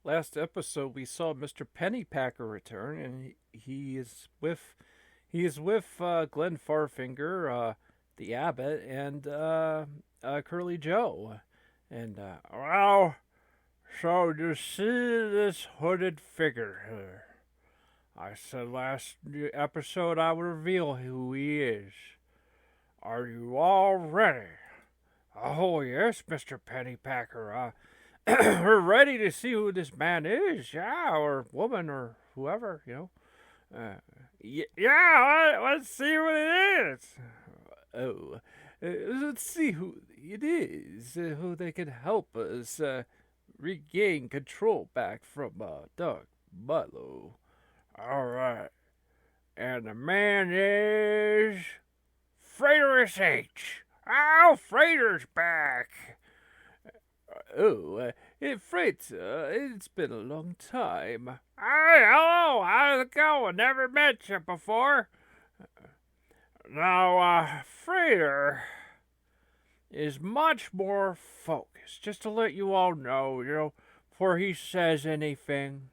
last episode we saw Mr. Pennypacker return, and he is with Glenn Farfinger, the abbot, and Curly Joe. And well, so you see this hooded figure here. I said last episode I would reveal who he is. Are you all ready? Oh yes, Mr. Pennypacker. We're ready to see who this man is, yeah, or woman, or whoever, yeah, let's see what it is. Oh, let's see who it is, who they can help us regain control back from Doug Butlow. All right, and the man is Freighterus H. Oh, Freighter's back. Freight, it's been a long time. Hey, hello, how's it going? Never met you before. Now, Freighter is much more focused. Just to let you all know, before he says anything,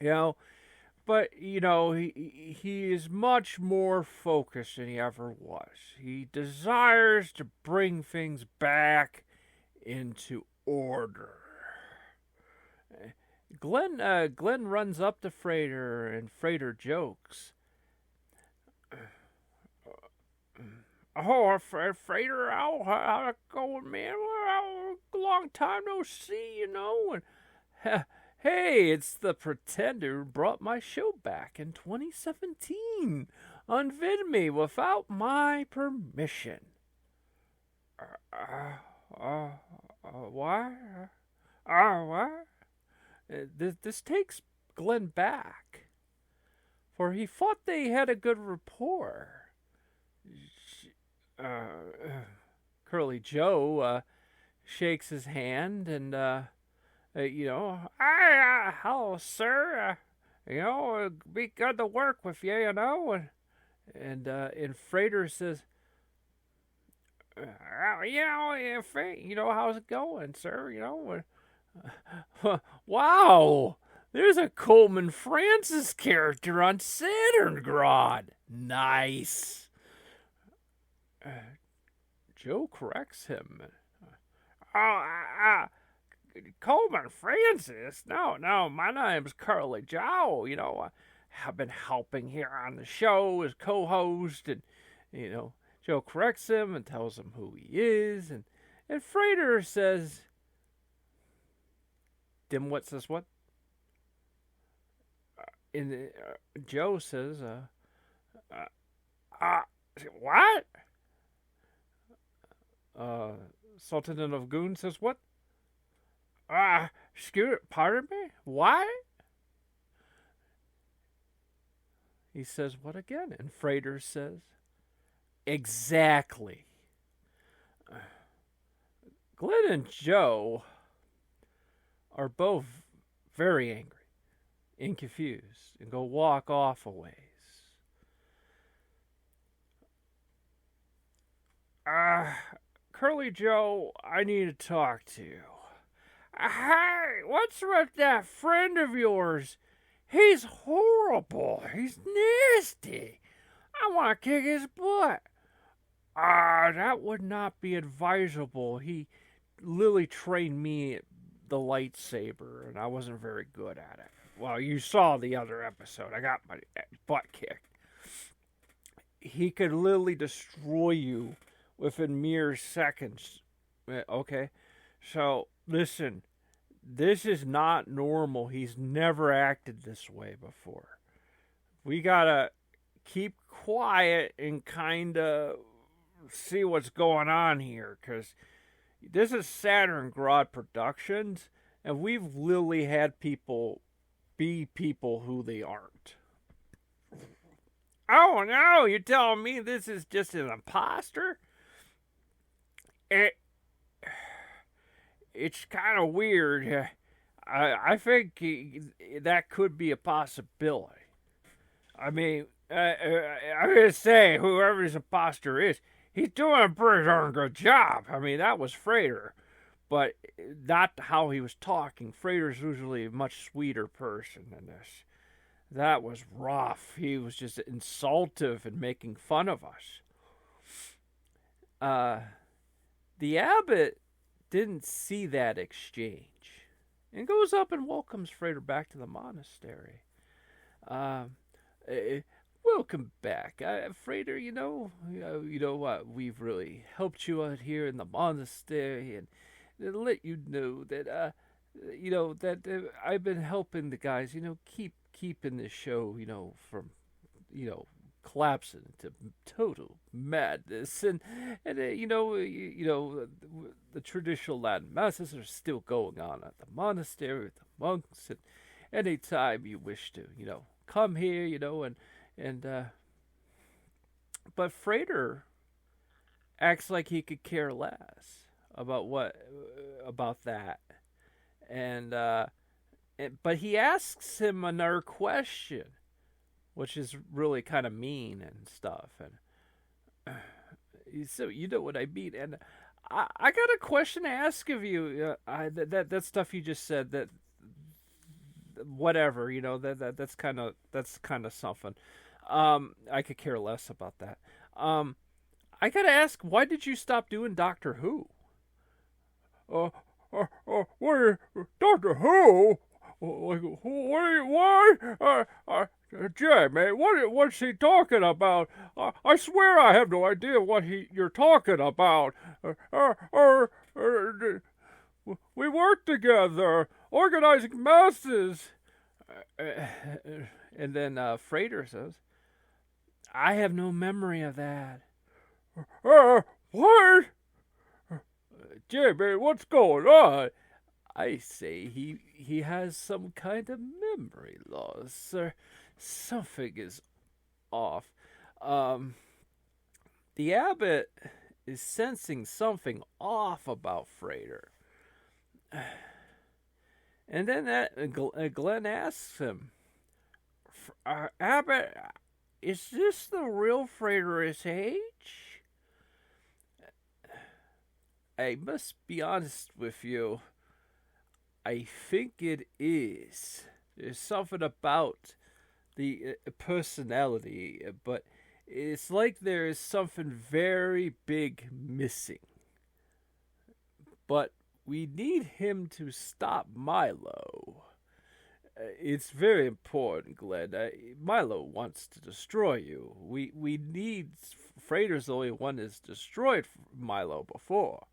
But, he is much more focused than he ever was. He desires to bring things back into order. Glenn runs up to Freighter, and Freighter jokes. Oh, Freighter, how's it going, man? Well, a long time no see, And, hey, it's the pretender who brought my show back in 2017 on VidMe without my permission. Why? What? This takes Glenn back, for he thought they had a good rapport. Curly Joe shakes his hand and, hello, sir. It'd be good to work with you, And Freighter says, how's it going, sir? Wow, there's a Coleman Francis character on Saturn Grodd. Nice. Joe corrects him. Coleman Francis? No, my name's Curly Joe. I've been helping here on the show as co-host, and, Joe corrects him and tells him who he is, and Freighter says, Dimwit says what? Joe says, what? Sultan of Goon says what? Pardon me? What? He says what again? And Freighter says, exactly. Glenn and Joe are both very angry and confused and go walk off a ways. Curly Joe, I need to talk to you. Hey, what's with that friend of yours? He's horrible. He's nasty. I want to kick his butt. That would not be advisable. He literally trained me at the lightsaber, and I wasn't very good at it. Well, you saw the other episode. I got my butt kicked. He could literally destroy you within mere seconds. Okay? So, listen. This is not normal. He's never acted this way before. We gotta keep quiet and kind of see what's going on here, because this is Saturn Grodd Productions, and we've literally had people be people who they aren't. Oh no, you're telling me this is just an imposter? It's kind of weird. I think that could be a possibility. I mean, I'm going to say, whoever this imposter is, he's doing a pretty darn good job. I mean, that was Freighter. but not how he was talking. Frater's usually a much sweeter person than this. That was rough. He was just insultive and making fun of us. The abbot didn't see that exchange and goes up and welcomes Frater back to the monastery. Welcome back, Frater. We've really helped you out here in the monastery, and to let you know that I've been helping the guys, keeping the show, from, collapsing into total madness, and the traditional Latin masses are still going on at the monastery with the monks, and anytime you wish to, come here, but Frater acts like he could care less about that, and but he asks him another question, which is really kind of mean and stuff, and so you know what I mean. And I got a question to ask of you. That stuff you just said, that whatever, that's kind of something. I could care less about that. I gotta ask, why did you stop doing Doctor Who? What, Doctor Who? Why? Jay, man, what's he talking about? I swear I have no idea what you're talking about. We work together, organizing masses. And then Frater says, I have no memory of that. What? Jay, man, what's going on? I say he has some kind of memory loss, or something is off. The abbot is sensing something off about Frater. And then Glenn asks him, Abbot, is this the real Frater S.H.? I must be honest with you. I think it is. There's something about the personality, but it's like there is something very big missing. But we need him to stop Milo. It's very important, Glenn. Milo wants to destroy you. We need... Frater's the only one that's destroyed Milo before.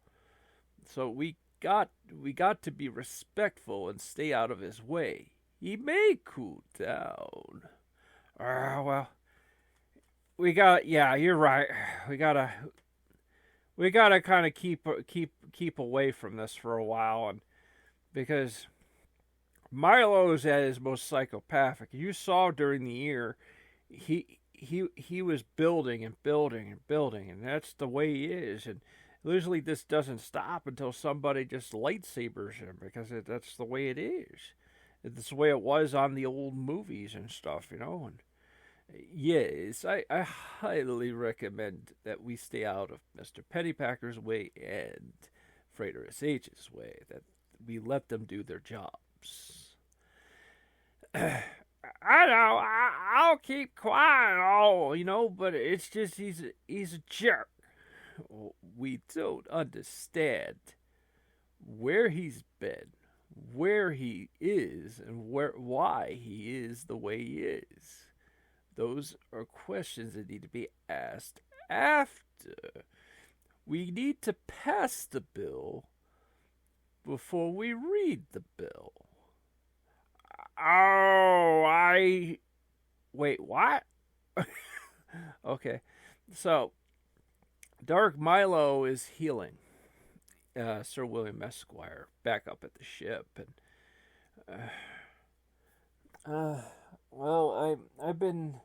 So we got to be respectful and stay out of his way. He may cool down. Well, yeah, you're right. We gotta kind of keep away from this for a while, and because Milo's at his most psychopathic. You saw during the year, he was building and building and building, and that's the way he is. And usually this doesn't stop until somebody just lightsabers him, because that's the way it is. It's the way it was on the old movies and stuff, And yes, I highly recommend that we stay out of Mr. Pennypacker's way and Frater S.H.'s way, that we let them do their jobs. I know, I'll keep quiet, but it's just he's a jerk. We don't understand where he's been, where he is, and why he is the way he is. Those are questions that need to be asked after. We need to pass the bill before we read the bill. Wait, what? Okay, so Dark Milo is healing Sir William Esquire back up at the ship, and well, I've been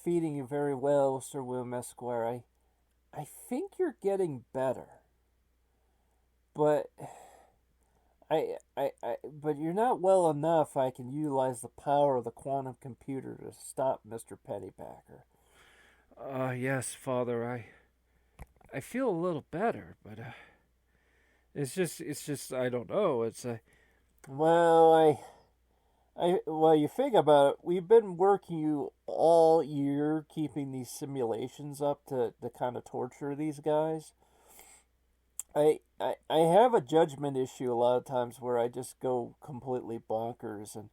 feeding you very well, Sir William Esquire. I think you're getting better, but but you're not well enough. I can utilize the power of the quantum computer to stop Mr. Pennypacker. Yes, Father. I feel a little better, but It's just I don't know. It's a Well, well, you think about it. We've been working you all year, keeping these simulations up to kind of torture these guys. I have a judgment issue a lot of times where I just go completely bonkers and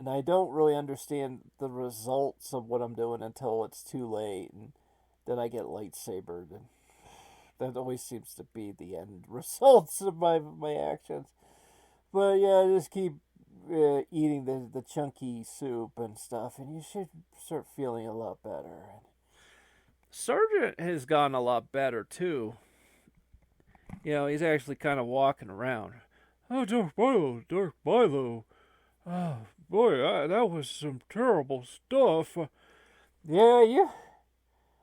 I don't really understand the results of what I'm doing until it's too late, and then I get lightsabered, and that always seems to be the end results of my actions. But yeah, I just keep eating the chunky soup and stuff, and you should start feeling a lot better. Sergeant has gotten a lot better too. He's actually kind of walking around. Oh, Dark Milo. Oh boy, that was some terrible stuff. Yeah, you.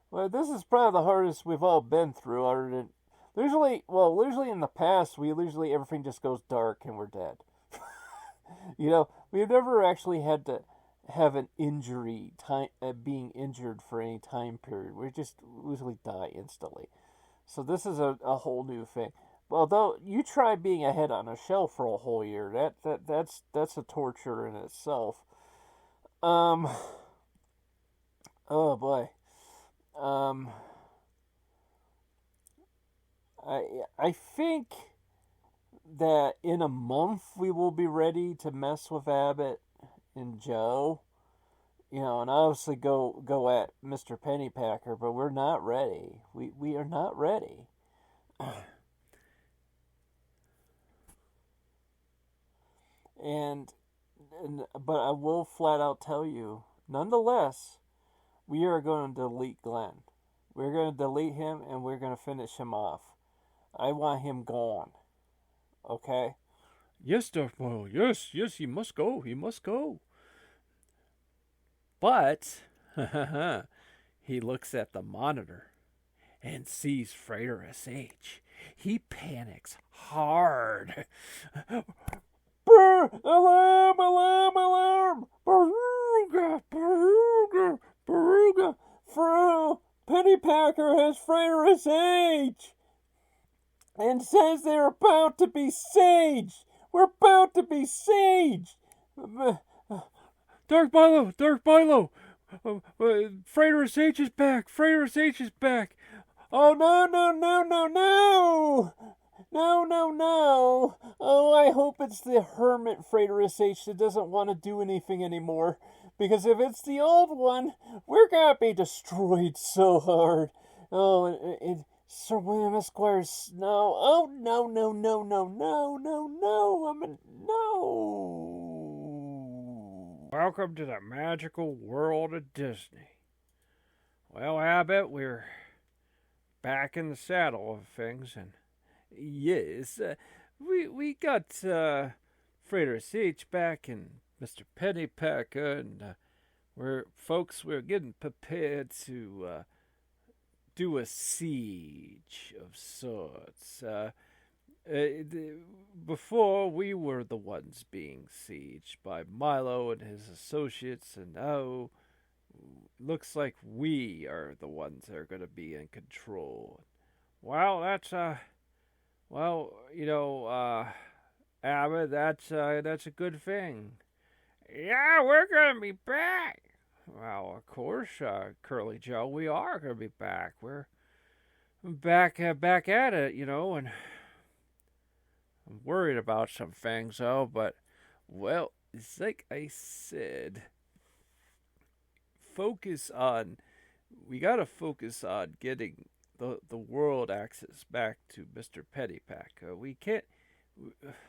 Well, this is probably the hardest we've all been through. Usually in the past, usually everything just goes dark and we're dead. We've never actually had to have an injury, being injured for any time period. We just usually die instantly. So this is a whole new thing. Although you try being a head on a shelf for a whole year, that's a torture in itself. Um. Oh boy. Um. I think that in a month we will be ready to mess with Abbott and Joe. And obviously go at Mr. Pennypacker, but we're not ready. We are not ready. and, but I will flat out tell you, nonetheless, we are going to delete Glenn. We're going to delete him and we're going to finish him off. I want him gone. Okay? Yes, Darth Maul. Yes, he must go. He must go. But he looks at the monitor and sees Freighter SH. He panics hard. Alarm! Alarm! Alarm! Baruga! Baruga! Baruga! Pennypacker has Freighter SH! And says they're about to be saged! We're about to be saged! Dark Milo! Freighter SH is back! Freighter SH is back! Oh, no! No! Oh, I hope it's the hermit Freighter SH that doesn't want to do anything anymore. Because if it's the old one, we're gonna be destroyed so hard. Oh, and Sir William Esquire's no. Oh, no! No! Welcome to the magical world of Disney. Well, Abbott, we're back in the saddle of things, and yes, we got Freighter SH back and Mr. Pennypacker, and we're getting prepared to do a siege of sorts. Before we were the ones being sieged by Milo and his associates, and now looks like we are the ones that are going to be in control. Well, that's Abbott, that's a good thing. Yeah, we're gonna be back. Well, of course, Curly Joe, we are gonna be back. We're back at it, and I'm worried about some things, though. But well, it's like I said, we gotta focus on getting the world access back to Mr. Pennypacker. We can't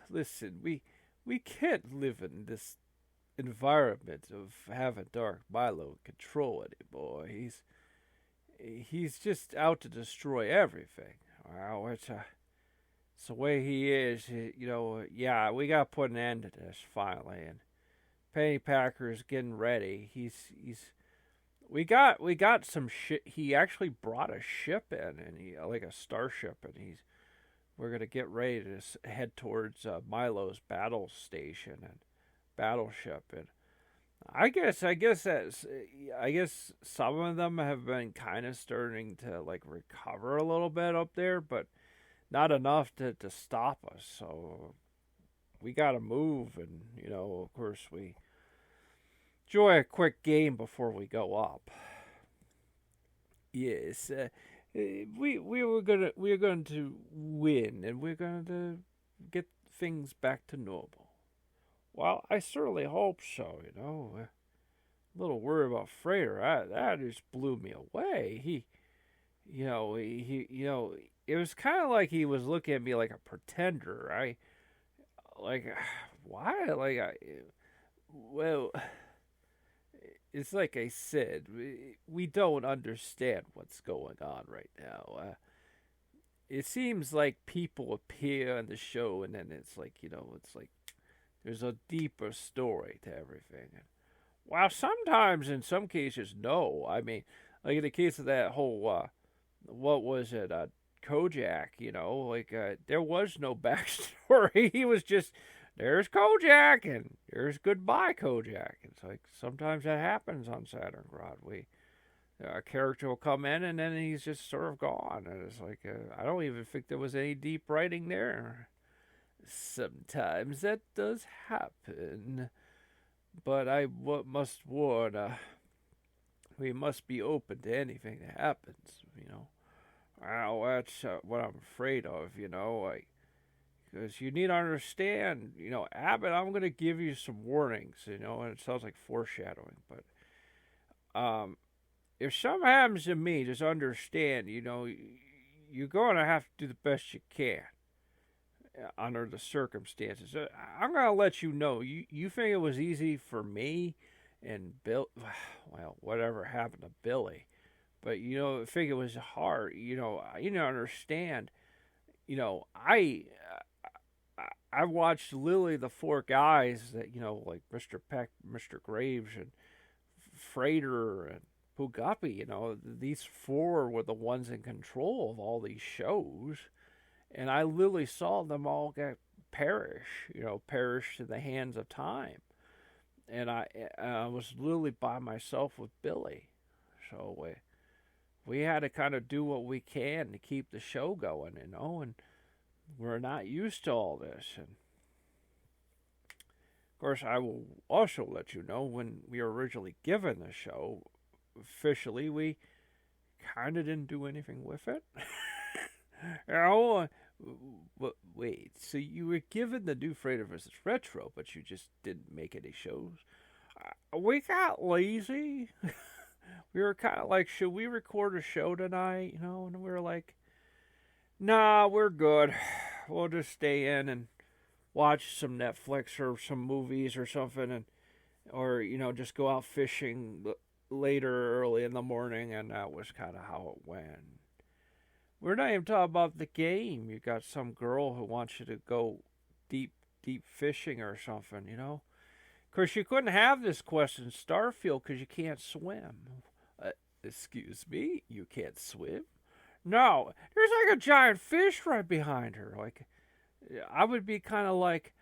listen. We can't live in this environment of having Dark Milo control anymore. He's just out to destroy everything. Well, it's the way he is. Yeah, we got to put an end to this finally. And Pennypacker is getting ready. We got some shit. He actually brought a ship in, and like a starship, and we're gonna get ready to head towards Milo's battle station and battleship. And I guess some of them have been kind of starting to like recover a little bit up there, but not enough to stop us. So we got to move, and of course, we enjoy a quick game before we go up. Yes, we are going to win, and we're going to get things back to normal. Well, I certainly hope so. A little worried about Frater. That just blew me away. It was kind of like he was looking at me like a pretender. Like, why? Well, it's like I said, we don't understand what's going on right now. It seems like people appear on the show, and then it's like, it's like there's a deeper story to everything. Well, sometimes, in some cases, no. I mean, like in the case of that whole, what was it, Kojak, there was no backstory. He was just, there's Kojak, and there's goodbye Kojak. It's like, sometimes that happens on Saturn Grad. A character will come in, and then he's just sort of gone. And it's like, I don't even think there was any deep writing there. Sometimes that does happen. But I must warn, we must be open to anything that happens, Well, that's what I'm afraid of, because you need to understand, Abbott, I'm going to give you some warnings, and it sounds like foreshadowing, but if something happens to me, just understand, you're going to have to do the best you can under the circumstances. I'm going to let you know, you think it was easy for me and Bill, well, whatever happened to Billy, but, I think it was hard, you understand, I watched literally the four guys that, like Mr. Peck, Mr. Graves, and Frater, and Pugapi, these four were the ones in control of all these shows. And I literally saw them all perish in the hands of time. And I was literally by myself with Billy. So we had to kind of do what we can to keep the show going, and we're not used to all this. And of course, I will also let you know, when we were originally given the show, officially, we kind of didn't do anything with it. But wait, so you were given the new Frater vs. Retro, but you just didn't make any shows? We got lazy. We were kind of like, should we record a show tonight? And we were like, nah, we're good. We'll just stay in and watch some Netflix or some movies or something, or just go out fishing later, early in the morning, and that was kind of how it went. We're not even talking about the game. You got some girl who wants you to go deep fishing or something, Of course, you couldn't have this quest in Starfield because you can't swim. Excuse me? You can't swim? No, there's like a giant fish right behind her. Like, I would be kind of like,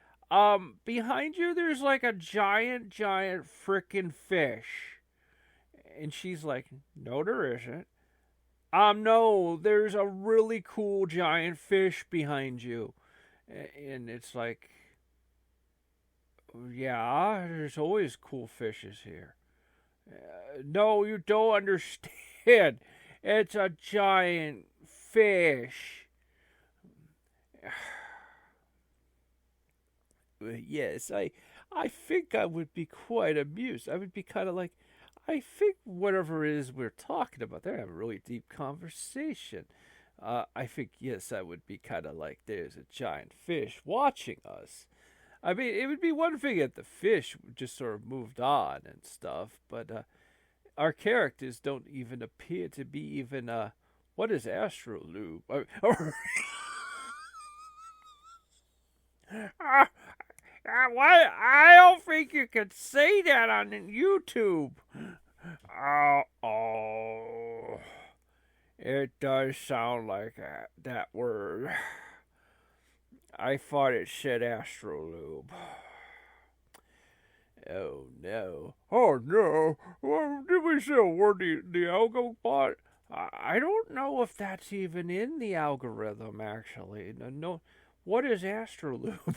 behind you there's like a giant frickin' fish. And she's like, no, there isn't. No, there's a really cool giant fish behind you. And it's like, yeah, there's always cool fishes here. No, you don't understand. It's a giant fish. Yes, I think I would be quite amused. I would be kind of like, I think whatever it is we're talking about, they're having a really deep conversation. I think, yes, I would be kind of like, there's a giant fish watching us. I mean, it would be one thing if the fish just sort of moved on and stuff, but our characters don't even appear to be even, what is Astrolube? What? I don't think you can say that on YouTube. Oh, it does sound like that word. I thought it said Astrolube. Oh no. Oh no. Well, did we say a word the algo bot? I don't know if that's even in the algorithm, actually. No, what is Astroloop?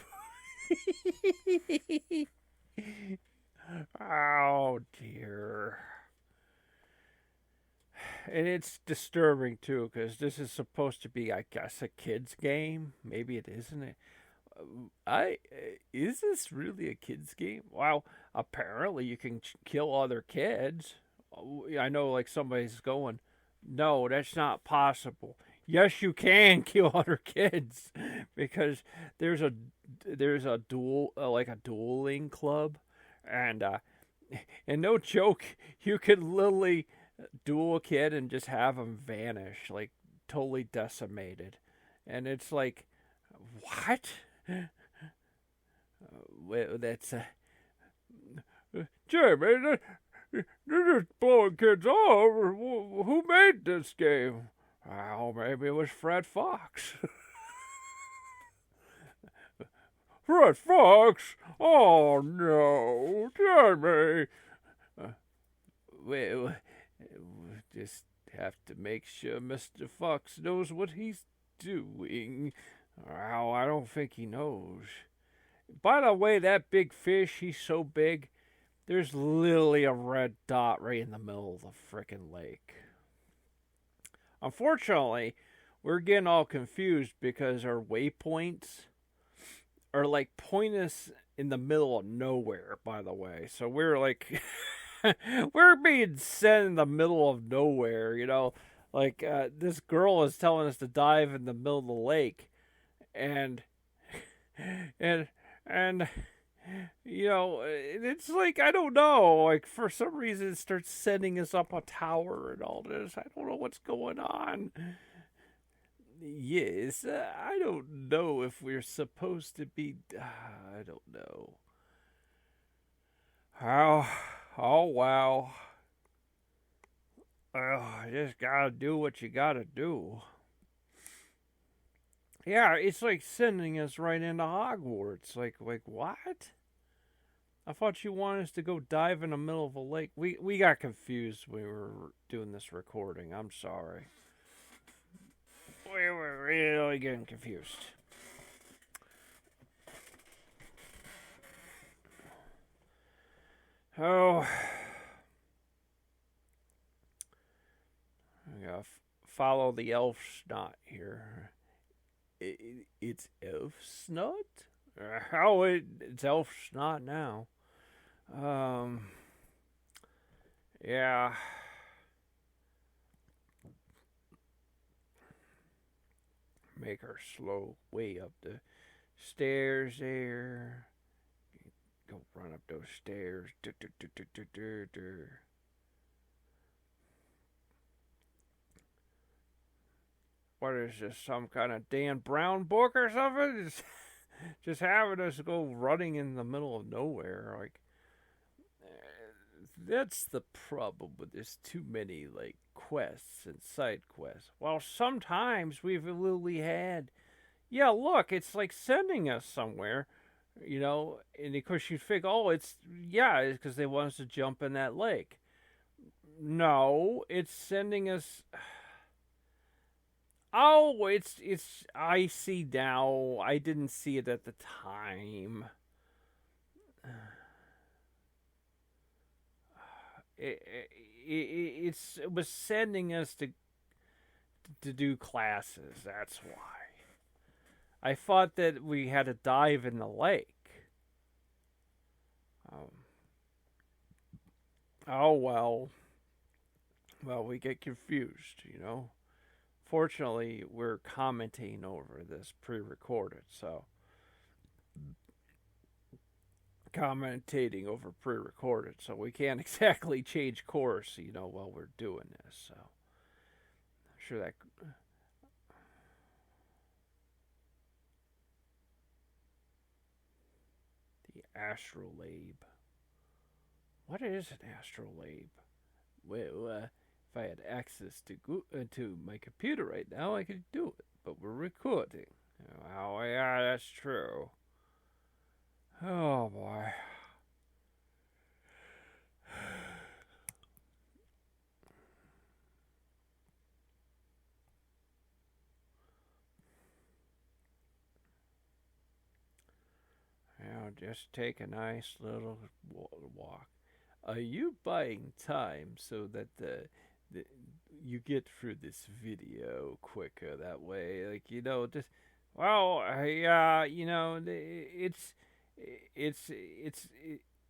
Oh, dear. And it's disturbing, too, because this is supposed to be, I guess, a kid's game. Maybe it isn't. I Is this really a kids game? Well, apparently you can kill other kids. I know, like somebody's going, no, that's not possible. Yes, you can kill other kids because there's a duel like a dueling club, and and no joke, you can literally duel a kid and just have them vanish, like totally decimated, and it's like, what? That's Jimmy, they're just blowing kids off. Who made this game? Oh, maybe it was Fred Fox. Fred Fox? Oh no, Jimmy. We just have to make sure Mr. Fox knows what he's doing. Oh, I don't think he knows. By the way, that big fish, he's so big, there's literally a red dot right in the middle of the frickin' lake. Unfortunately, we're getting all confused because our waypoints are like pointing us in the middle of nowhere, by the way. So we're like, we're being sent in the middle of nowhere, you know? Like, this girl is telling us to dive in the middle of the lake. And you know, it's like, I don't know, like for some reason it starts sending us up a tower and all this. I don't know what's going on. Yes, I don't know if we're supposed to be, I don't know. Oh wow. You just gotta do what you gotta do. Yeah, it's like sending us right into Hogwarts. Like what? I thought you wanted us to go dive in the middle of a lake. We got confused when we were doing this recording. I'm sorry. We were really getting confused. Oh, I gotta follow the elf snot here. It's elf snot? It's elf snot now. Yeah. Make her slow way up the stairs there. Go run up those stairs. What is this, some kind of Dan Brown book or something? Just having us go running in the middle of nowhere. Like, that's the problem with this, too many, like, quests and side quests. Well, sometimes we've literally had, yeah, look, it's like sending us somewhere, you know, and of course you think, oh, it's because they want us to jump in that lake. No, it's sending us. Oh, it's I see now. I didn't see it at the time. It was sending us to do classes. That's why. I thought that we had to dive in the lake. Oh well. Well, we get confused, you know. Fortunately, we're commenting over this pre-recorded, so commentating over pre-recorded, so we can't exactly change course, you know, while we're doing this. So, I'm sure that the astrolabe. What is an astrolabe? Well, if I had access to my computer right now, I could do it. But we're recording. Oh yeah, that's true. Oh boy. just take a nice little walk. Are you buying time so that the you get through this video quicker that way? Like, just well,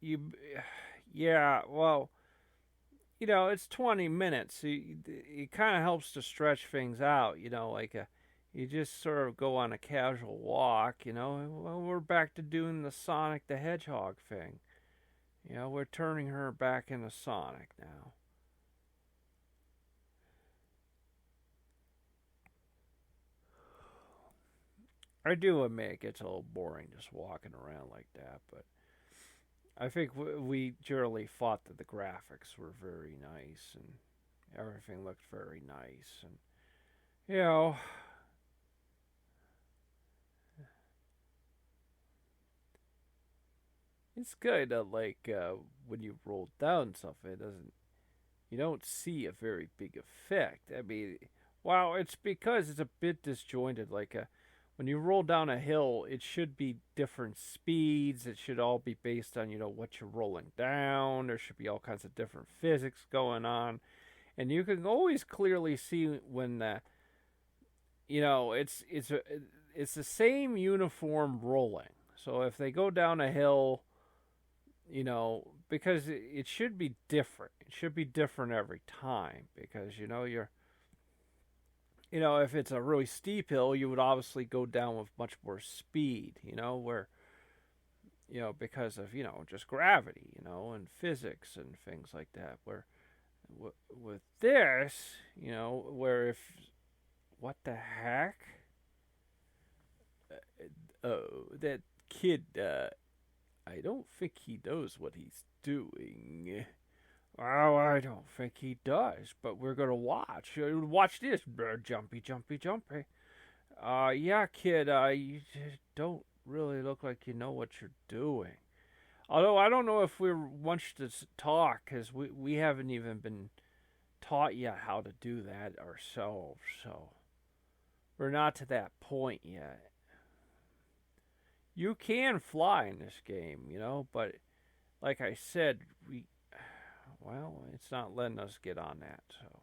you, yeah, well, it's 20 minutes. So it kind of helps to stretch things out, like you just sort of go on a casual walk, Well, we're back to doing the Sonic the Hedgehog thing. We're turning her back into Sonic now. I do admit it gets a little boring just walking around like that, but I think we generally thought that the graphics were very nice and everything looked very nice, and you know, it's kind of like when you roll down something, you don't see a very big effect. I mean, well, it's because it's a bit disjointed. Like when you roll down a hill, it should be different speeds. It should all be based on what you're rolling down. There should be all kinds of different physics going on, and you can always clearly see when it's the same uniform rolling. So if they go down a hill, because it should be different. It should be different every time because if it's a really steep hill, you would obviously go down with much more speed, where because of just gravity, and physics and things like that. Where with this, where if what the heck? Oh, that kid. I don't think he knows what he's doing. Well, I don't think he does, but we're gonna watch. Watch this, jumpy, jumpy, jumpy. Yeah, kid. You don't really look like you know what you're doing. Although I don't know if we want to talk, because we haven't even been taught yet how to do that ourselves. So we're not to that point yet. You can fly in this game, but like I said, it's not letting us get on that. So,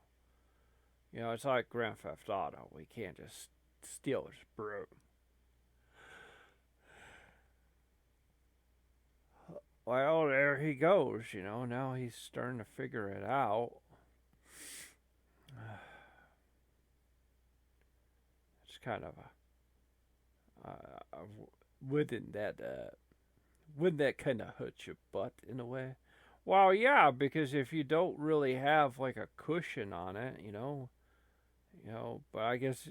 it's like Grand Theft Auto. We can't just steal his broom. Well, there he goes, now he's starting to figure it out. It's kind of wouldn't that kind of hurt your butt in a way? Well, yeah, because if you don't really have like a cushion on it, but I guess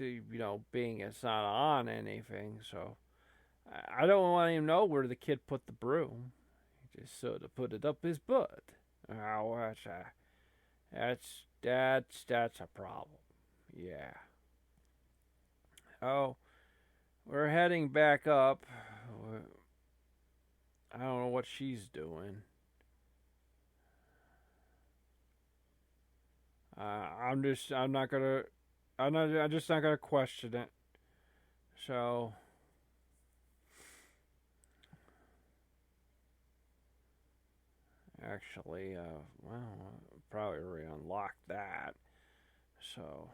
being it's not on anything, so I don't want him to know where the kid put the broom. He just sort of put it up his butt. Oh, that's a problem. Yeah. Oh. We're heading back up. I don't know what she's doing. I'm just not gonna question it. So, actually, probably already unlocked that. So.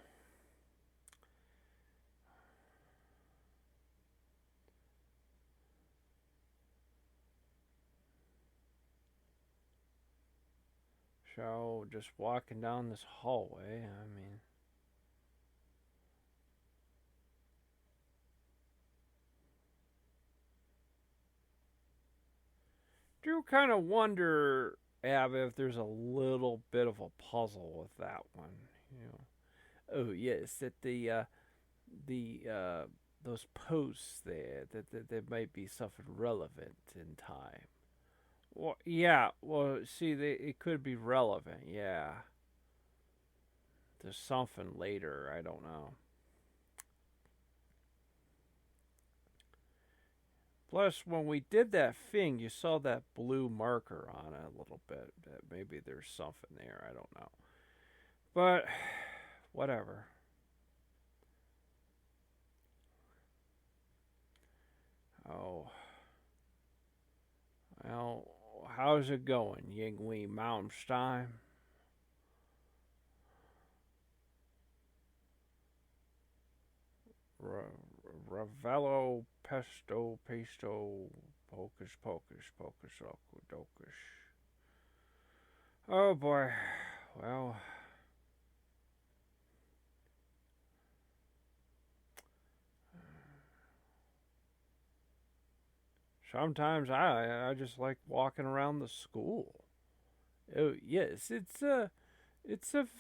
So, just walking down this hallway, do kind of wonder, Ab, if there's a little bit of a puzzle with that one. Oh yes, that those posts there that might be something relevant in time. Well, yeah. Well, see, it could be relevant. Yeah. There's something later. I don't know. Plus, when we did that thing, you saw that blue marker on it a little bit. That maybe there's something there. I don't know. But, whatever. Oh. how's it going, Yingwei Malmstein? Ravello, pesto, pesto, pocus, pocus, pocus, ocus. Oh boy. Well, sometimes I just like walking around the school. Oh yes, it's a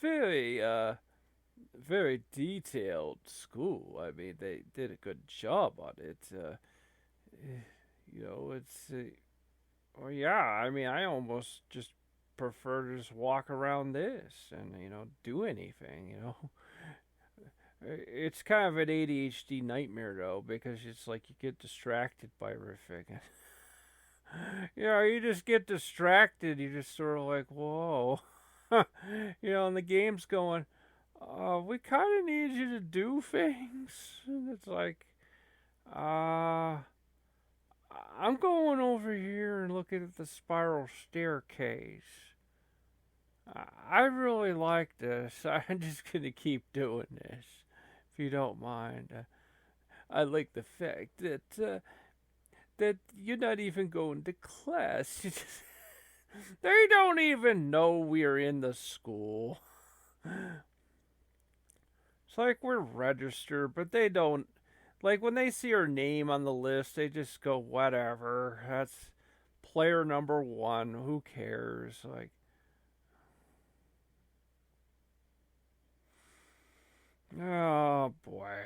very very detailed school. I mean, they did a good job on it. You know, it's well, yeah. I mean, I almost just prefer to just walk around this and do anything. It's kind of an ADHD nightmare though, because it's like you get distracted by everything. You just get distracted. You just sort of like, whoa. And the game's going, we kind of need you to do things. And it's like, uh, I'm going over here and looking at the spiral staircase. I really like this. I'm just going to keep doing this, if you don't mind. I like the fact that you're not even going to class. They don't even know we're in the school. It's like we're registered, but they don't. Like when they see our name on the list, they just go, whatever. That's player number 1. Who cares? Like, oh boy.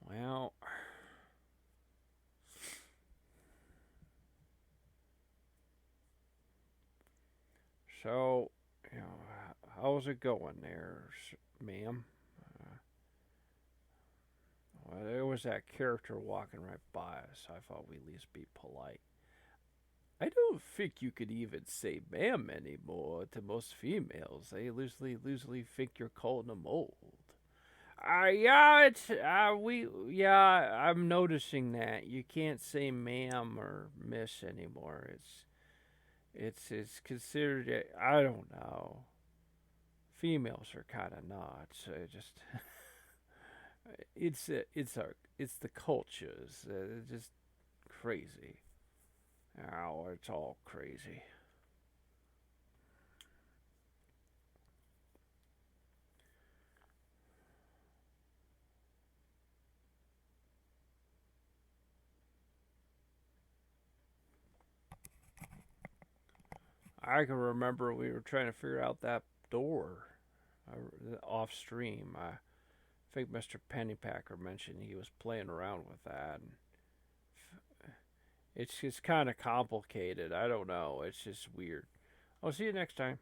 Well, so, how's it going there, ma'am? Well, there was that character walking right by us. I thought we'd at least be polite. I don't think you could even say ma'am anymore to most females. They loosely think you're calling them old. Yeah, I'm noticing that. You can't say ma'am or miss anymore. It's considered, I don't know. Females are kind of nuts. It's the cultures. Just crazy. Oh, it's all crazy. I can remember we were trying to figure out that door off stream. I think Mr. Pennypacker mentioned he was playing around with that. And it's just kind of complicated. I don't know. It's just weird. I'll see you next time.